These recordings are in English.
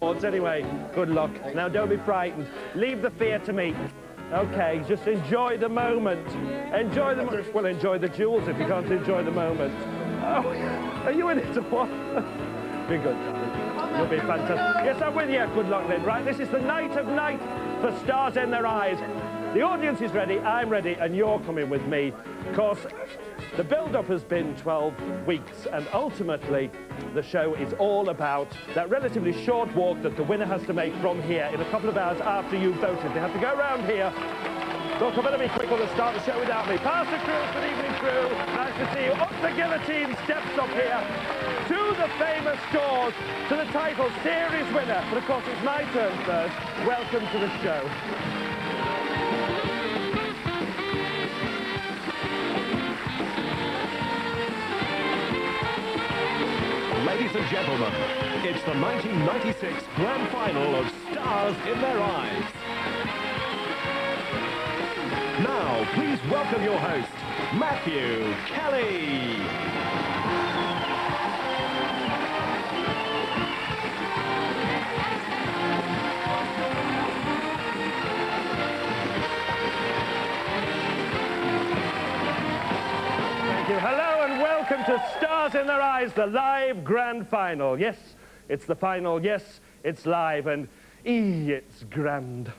Anyway, good luck. Now, don't be frightened. Leave the fear to me. Okay, just enjoy the moment. Enjoy the moment. Well, enjoy the jewels if you can't enjoy the moment. Oh, are you in it or what? Be good, darling. You'll be fantastic. Yes, I'm with you. Good luck, then. Right, this is the night of night for stars in their eyes. The audience is ready, I'm ready, and you're coming with me. Of course, the build-up has been 12 weeks, and ultimately, the show is all about that relatively short walk that the winner has to make from here in a couple of hours after you've voted. They have to go around here. Look, I better be quick or they'll start the show without me. Past the crew, good evening, crew. Nice to see you. Up the guillotine steps up here to the famous doors, to the title series winner. But of course, it's my turn first. Welcome to the show. Ladies and gentlemen, it's the 1996 Grand Final of Stars in Their Eyes. Now, please welcome your host, Matthew Kelly. Thank you. Hello and welcome to Stars in Their Eyes, the live grand final. Yes, it's the final. Yes, it's live, and it's grand.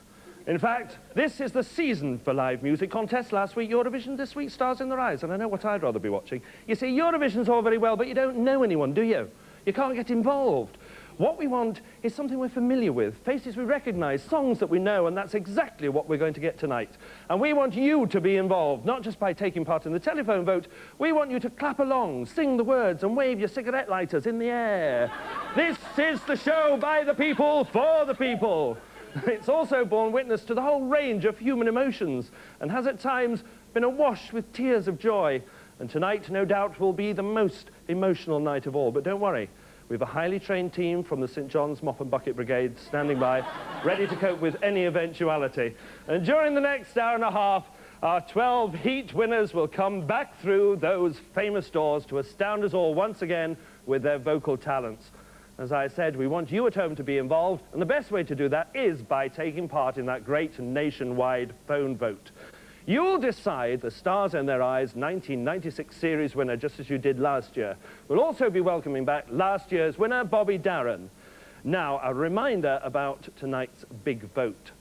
In fact, this is the season for live music contests. Last week, Eurovision. This week, Stars in Their Eyes. And I know what I'd rather be watching. You see, Eurovision's all very well, but you don't know anyone, do you? You can't get involved. What we want is something we're familiar with, faces we recognise, songs that we know, and that's exactly what we're going to get tonight. And we want you to be involved, not just by taking part in the telephone vote. We want you to clap along, sing the words, and wave your cigarette lighters in the air. This is the show by the people, for the people. It's also borne witness to the whole range of human emotions, and has at times been awash with tears of joy. And tonight, no doubt, will be the most emotional night of all. But don't worry. We have a highly trained team from the St John's Mop and Bucket Brigade standing by, ready to cope with any eventuality. And during the next hour and a half, our 12 heat winners will come back through those famous doors to astound us all once again with their vocal talents. As I said, we want you at home to be involved, and the best way to do that is by taking part in that great nationwide phone vote. You'll decide the Stars in Their Eyes 1996 series winner, just as you did last year. We'll also be welcoming back last year's winner, Bobby Darin. Now, a reminder about tonight's big vote.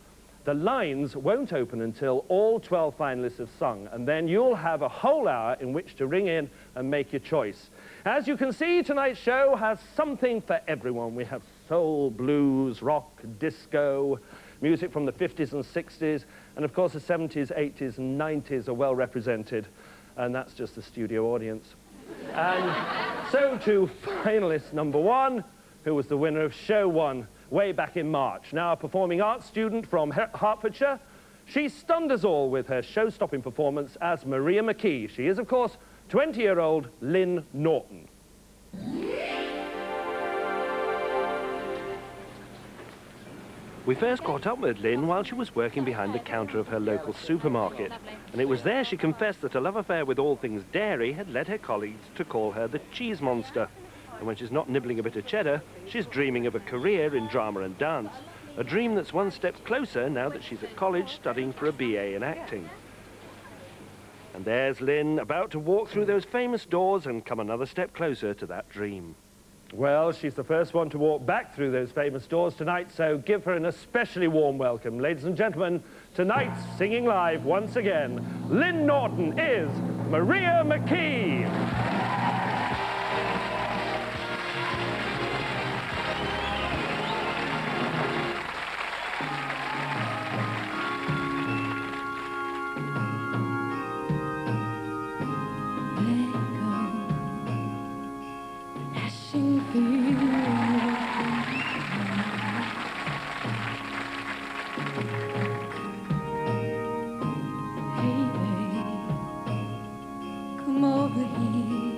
The lines won't open until all 12 finalists have sung, and then you'll have a whole hour in which to ring in and make your choice. As you can see, tonight's show has something for everyone. We have soul, blues, rock, disco, music from the 50s and 60s, and of course the 70s, 80s and 90s are well represented, and that's just the studio audience. And so to finalist number one, who was the winner of show one way back in March. Now a performing arts student from Hertfordshire, she stunned us all with her show-stopping performance as Maria McKee. She is, of course, 20-year-old Lynn Norton. We first caught up with Lynn while she was working behind the counter of her local supermarket. And it was there she confessed that a love affair with all things dairy had led her colleagues to call her the cheese monster. And when she's not nibbling a bit of cheddar, she's dreaming of a career in drama and dance. A dream that's one step closer now that she's at college studying for a BA in acting. And there's Lynn, about to walk through those famous doors and come another step closer to that dream. Well, she's the first one to walk back through those famous doors tonight, so give her an especially warm welcome. Ladies and gentlemen, tonight's singing live once again, Lynn Norton is Maria McKee. Come over here.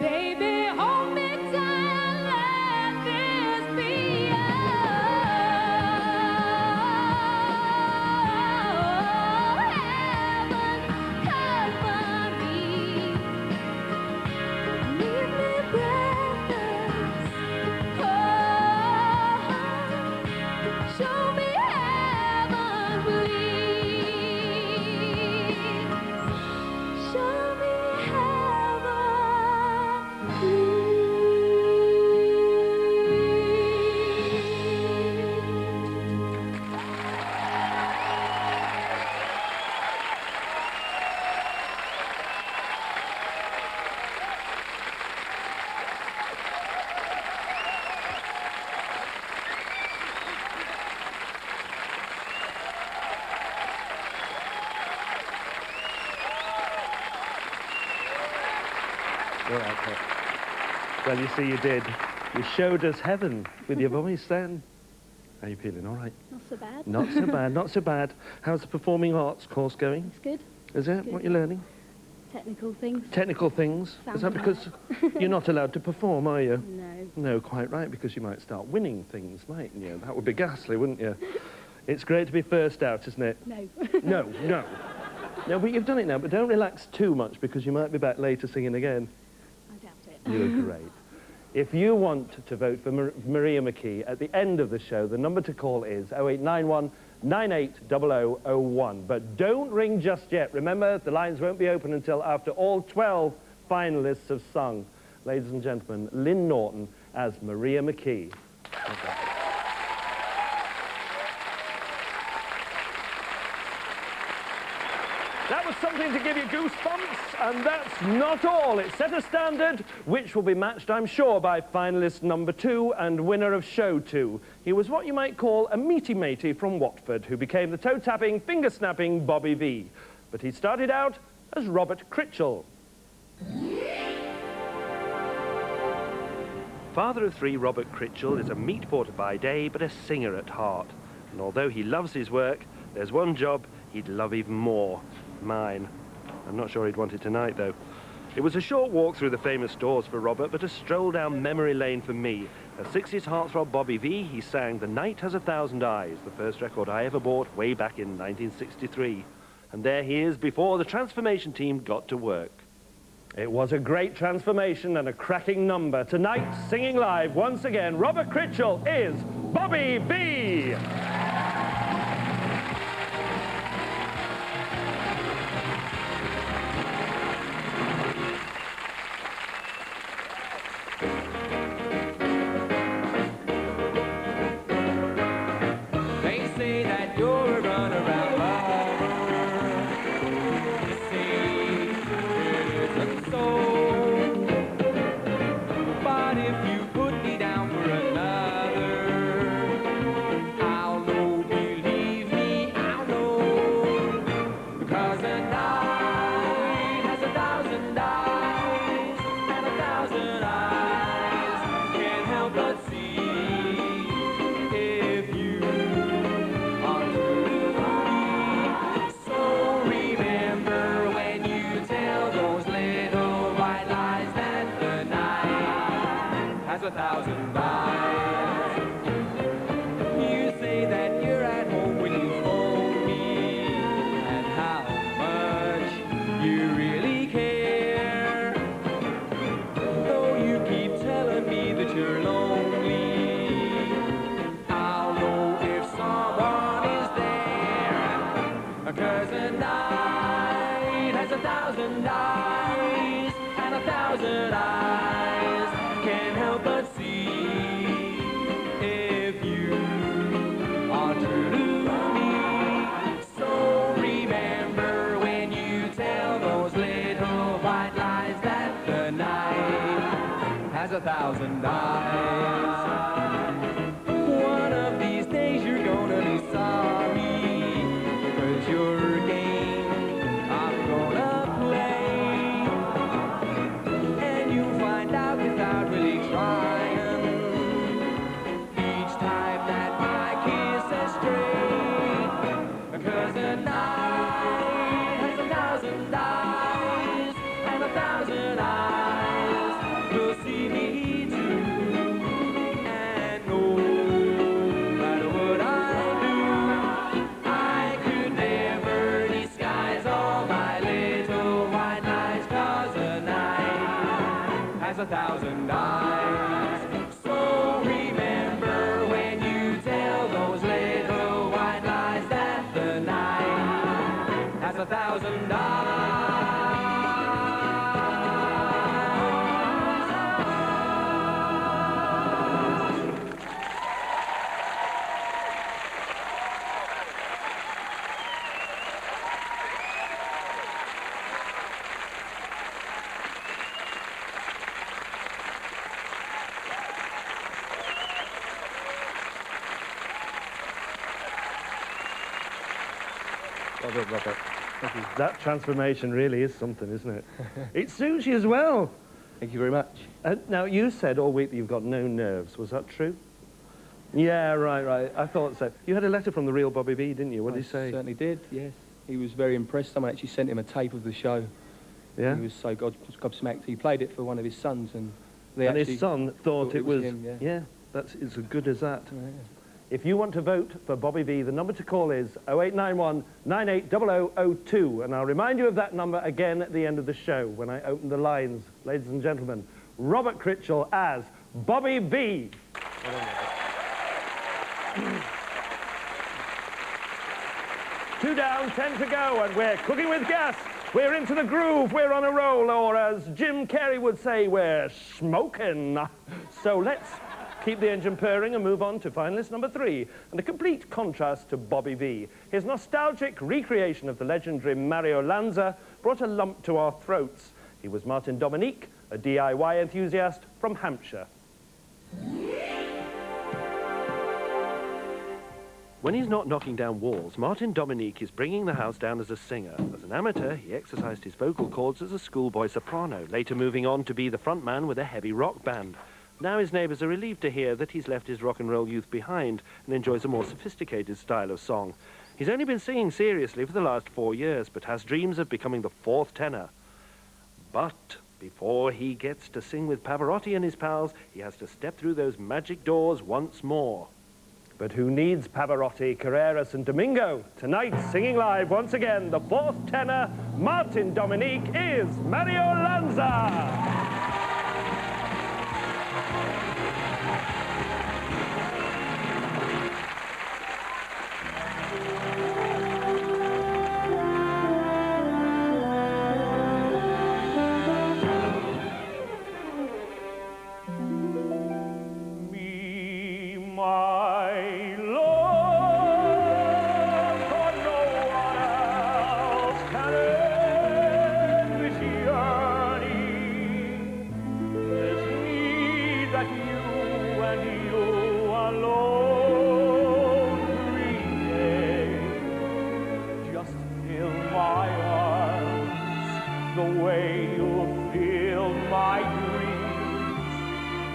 Baby, hold me tight, let this be heaven company. Leave me breathless. Oh, show me heaven, please. Show me heaven, please. All right, Pop. Well, you see, you did. You showed us heaven with your voice then. How are you feeling? All right? Not so bad. Not so bad, not so bad. How's the performing arts course going? It's good. Is it? Good. What you're learning? Technical things. Technical things? Is that Sound because you're not allowed to perform, are you? No. No, quite right, because you might start winning things, mightn't you? That would be ghastly, wouldn't you? It's great to be first out, isn't it? No. No, no. No, but you've done it now, but don't relax too much because you might be back later singing again. I doubt it. You're great. If you want to vote for Maria McKee at the end of the show, the number to call is 0891 980001. But don't ring just yet. Remember, the lines won't be open until after all 12 finalists have sung. Ladies and gentlemen, Lynn Norton as Maria McKee. Okay. That was something to give you goosebumps, and that's not all. It set a standard which will be matched, I'm sure, by finalist number 2 and winner of show 2. He was what you might call a meaty matey from Watford, who became the toe-tapping, finger-snapping Bobby V. But he started out as Robert Critchell. Father of 3, Robert Critchell is a meat porter by day, but a singer at heart. And although he loves his work, there's one job he'd love even more. Mine. I'm not sure he'd want it tonight, though. It was a short walk through the famous stores for Robert, but a stroll down memory lane for me. As 60s heartthrob Bobby V, he sang The Night Has a Thousand Eyes, the first record I ever bought way back in 1963. And there he is before the transformation team got to work. It was a great transformation and a cracking number. Tonight, singing live once again, Robert Critchell is Bobby V. Thousand eyes. One of these days you're gonna be sorry, 'cause your game I'm gonna play, and you'll find out without really trying, each time that my kiss is straight, 'cause a night has 1,000 eyes, and 1,000 eyes will see me through. And no matter what I do, I could never disguise all my little white lies, 'cause a night has 1,000 eyes. So remember when you tell those little white lies that the night has 1,000 eyes. Well done, Robert. That transformation really is something, isn't it? It suits you as well. Thank you very much. Now, you said all week that you've got no nerves. Was that true? Yeah, right. I thought so. You had a letter from the real Bobby V, didn't you? What did he say? Certainly did, yes. He was very impressed. Someone actually sent him a tape of the show. Yeah? He was so gobsmacked. He played it for one of his sons, and they And actually his son thought it was him, yeah. Yeah, that's as good as that. Yeah. If you want to vote for Bobby V, the number to call is 0891 980002, and I'll remind you of that number again at the end of the show when I open the lines. Ladies and gentlemen, Robert Critchell as Bobby V. Two down, 10 to go, and we're cooking with gas. We're into the groove, we're on a roll, or as Jim Carrey would say, we're smoking. So let's keep the engine purring and move on to finalist number 3, and a complete contrast to Bobby V. His nostalgic recreation of the legendary Mario Lanza brought a lump to our throats. He was Martin Dominique, a DIY enthusiast from Hampshire. When he's not knocking down walls, Martin Dominique is bringing the house down as a singer. As an amateur, he exercised his vocal cords as a schoolboy soprano, later moving on to be the frontman with a heavy rock band. Now his neighbours are relieved to hear that he's left his rock and roll youth behind and enjoys a more sophisticated style of song. He's only been singing seriously for the last 4 years, but has dreams of becoming the 4th tenor. But before he gets to sing with Pavarotti and his pals, he has to step through those magic doors once more. But who needs Pavarotti, Carreras and Domingo? Tonight, singing live once again, the 4th tenor, Martin Dominique, is Mario Lanza.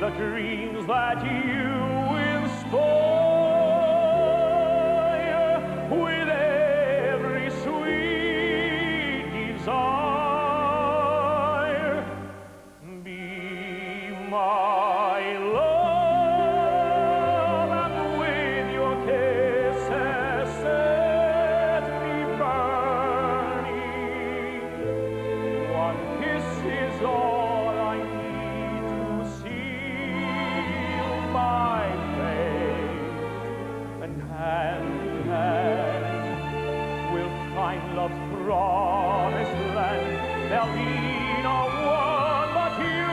The dreams that you inspire with every sweet desire. Be my love, and with your kisses set me burning. One kiss is all I need to seal my fate, and hand in hand we'll find love's promised land. There'll be no one but you,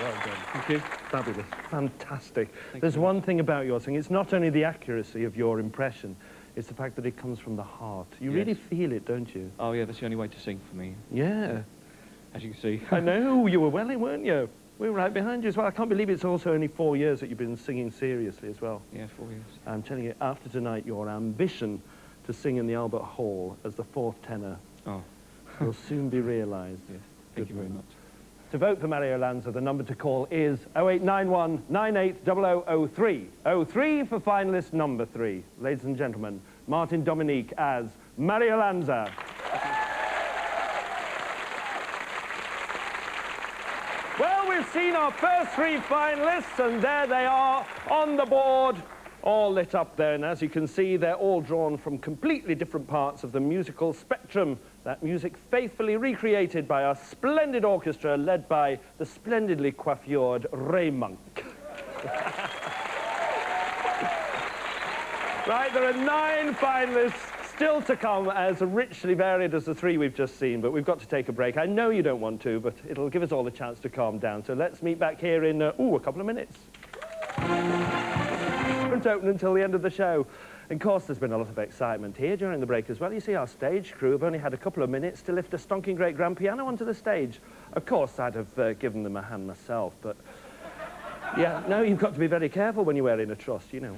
Well done. Thank you. Fabulous. Fantastic. There's one thing about your singing. It's not only the accuracy of your impression, it's the fact that it comes from the heart. You Yes. really feel it, don't you? Oh, yeah, that's the only way to sing for me, Yeah. as you can see. I know. You were well in, weren't you? We were right behind you as well. I can't believe it's also only 4 years that you've been singing seriously as well. Yeah, 4 years. I'm telling you, after tonight, your ambition to sing in the Albert Hall as the fourth tenor Oh, will soon be realised. yeah. Thank you very much. To vote for Mario Lanza, the number to call is 0891 980003. 03 for finalist number 3. Ladies and gentlemen, Martin Dominique as Mario Lanza. Well, we've seen our first 3 finalists, and there they are on the board, all lit up there. And as you can see, they're all drawn from completely different parts of the musical spectrum. That music faithfully recreated by our splendid orchestra, led by the splendidly coiffured Ray Monk. Right, there are 9 finalists still to come, as richly varied as the 3 we've just seen, but we've got to take a break. I know you don't want to, but it'll give us all a chance to calm down. So let's meet back here in, a couple of minutes. Don't open until the end of the show. And of course, there's been a lot of excitement here during the break as well. You see, our stage crew have only had a couple of minutes to lift a stonking great grand piano onto the stage. Of course, I'd have given them a hand myself, but... Yeah, no, you've got to be very careful when you're wearing a trust, you know.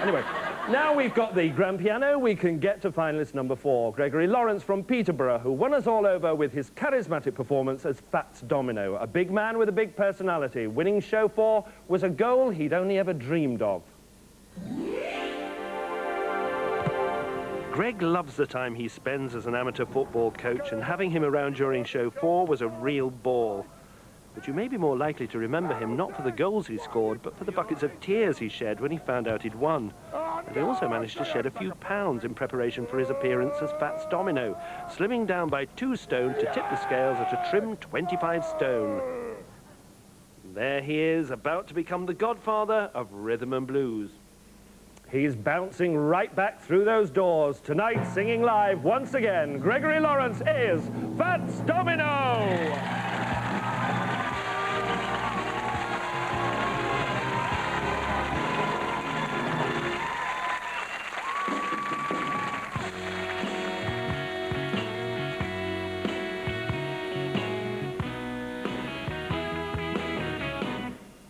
Anyway, now we've got the grand piano, we can get to finalist number 4, Gregory Lawrence from Peterborough, who won us all over with his charismatic performance as Fats Domino, a big man with a big personality. Winning show 4 was a goal he'd only ever dreamed of. Greg loves the time he spends as an amateur football coach, and having him around during show 4 was a real ball. But you may be more likely to remember him not for the goals he scored, but for the buckets of tears he shed when he found out he'd won. And he also managed to shed a few pounds in preparation for his appearance as Fats Domino, slimming down by 2 stone to tip the scales at a trim 25 stone. There he is, about to become the godfather of rhythm and blues. He's bouncing right back through those doors. Tonight, singing live once again, Gregory Lawrence is Fats Domino!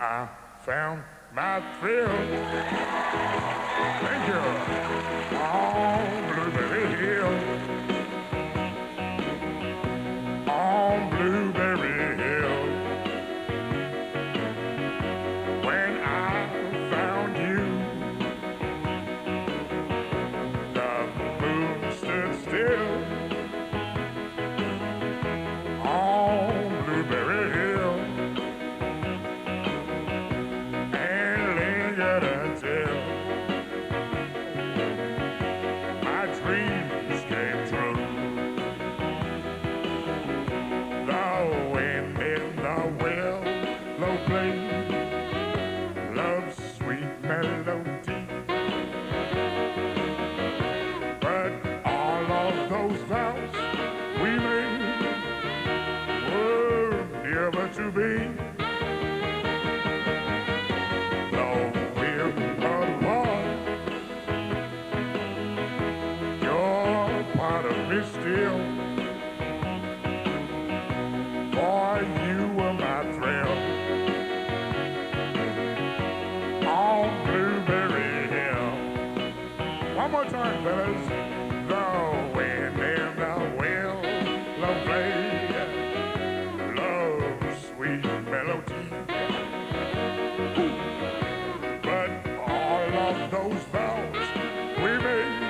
I found my thrill. Thank you. On Blueberry Hill. On Blueberry Hill. When I found you, the moon stood still. On Blueberry Hill. Until my dreams came true. The wind in the willow played love's sweet melody. But all of those vows we made were never to be. Still, for you were my thrill. On Blueberry Hill. One more time, fellas. The wind in the willow played love's sweet melody. But all of those vows we made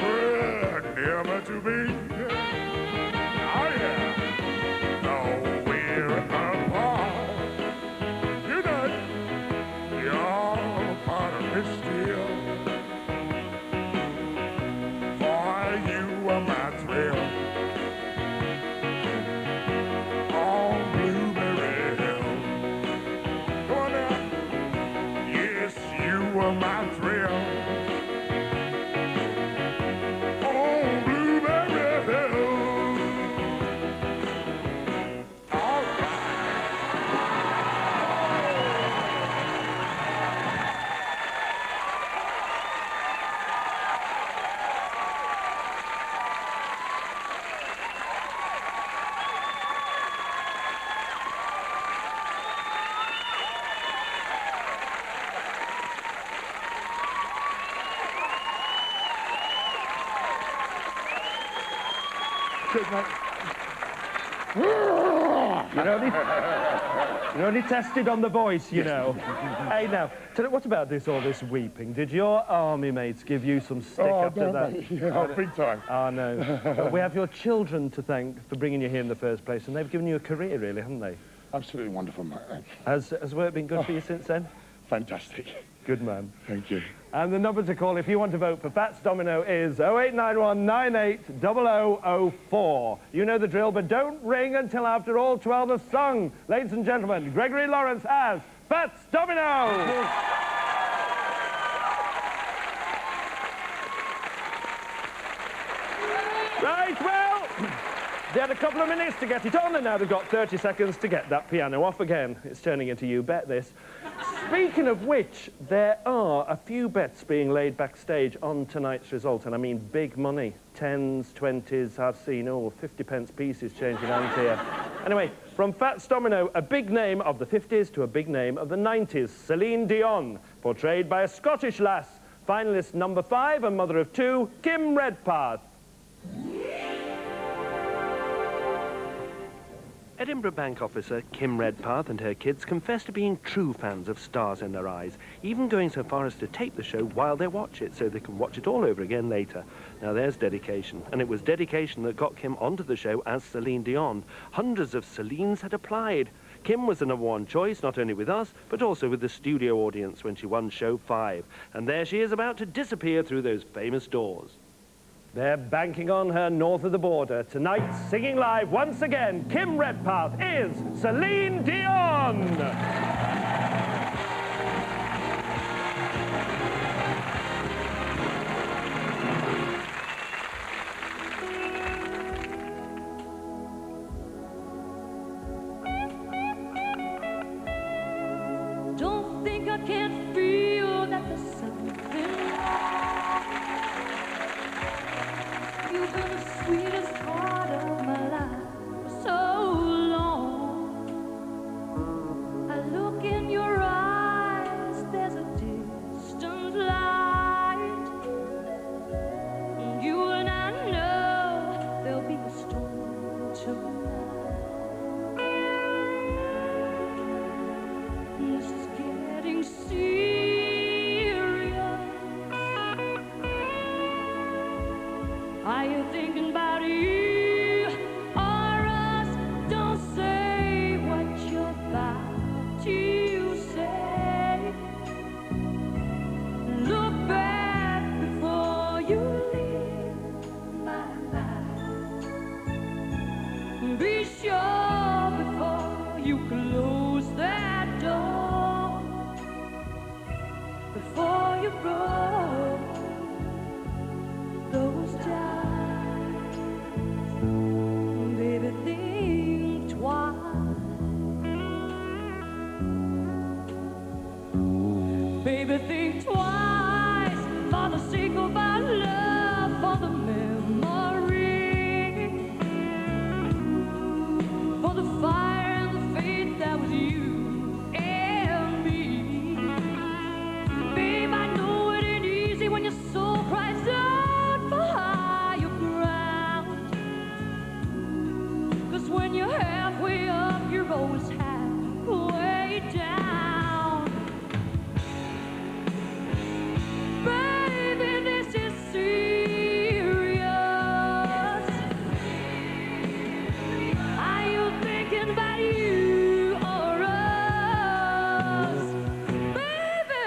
were never to Cheers, mate. You're only tested on the voice, you know. Hey, now, what about all this weeping? Did your army mates give you some stick after that? Mate. Yeah, big time. Oh, no. Well, we have your children to thank for bringing you here in the first place, and they've given you a career, really, haven't they? Absolutely wonderful, mate. Has work been good for you since then? Fantastic. Good man. Thank you. And the number to call if you want to vote for Fats Domino is 0891 98 0004. You know the drill, but don't ring until after all 12 have sung. Ladies and gentlemen, Gregory Lawrence as Fats Domino! Right, well, they had a couple of minutes to get it on, and now they've got 30 seconds to get that piano off again. It's turning into You Bet This. Speaking of which, there are a few bets being laid backstage on tonight's result, and I mean big money. 10s, 20s, I've seen, 50-pence pieces changing hands here. Anyway, from Fats Domino, a big name of the 50s to a big name of the 90s, Celine Dion, portrayed by a Scottish lass. Finalist number 5 and mother of 2, Kim Redpath. Edinburgh bank officer Kim Redpath and her kids confess to being true fans of Stars in Their Eyes, even going so far as to tape the show while they watch it so they can watch it all over again later. Now there's dedication, and it was dedication that got Kim onto the show as Celine Dion. Hundreds of Celines had applied. Kim was the #1 choice, not only with us, but also with the studio audience when she won show 5. And there she is about to disappear through those famous doors. They're banking on her north of the border. Tonight, singing live once again, Kim Redpath is Celine Dion! Don't think I can't feel that there's something wrong. You've been the sweetest part of my life for so long. I look in your eyes, there's a distant light. You and I know there'll be a storm tonight. This is getting serious. Are you thinking about you or us? Don't say what you're about to say. Look back before you leave my life. Be sure before you close that door. Before you roll those dice, baby, think twice. Baby, think twice for the sake of our love, for the memory, for the fire and the faith that was you and me. Babe, I know it ain't easy when your soul cries out for higher ground. 'Cause when you're halfway up, you're always halfway down. Baby, this is serious. Are you thinking about you or us? Baby,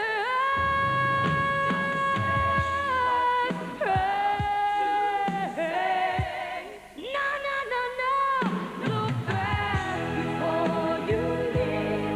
no, no, no, no. Look back before you leave.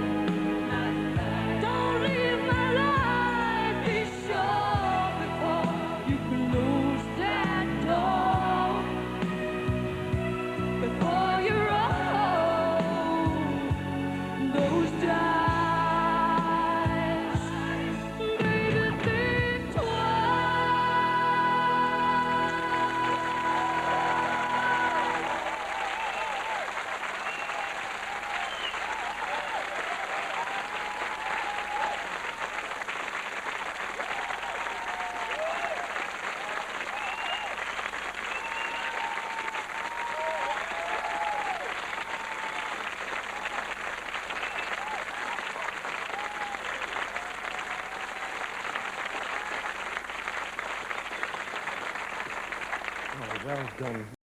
Oh, well done.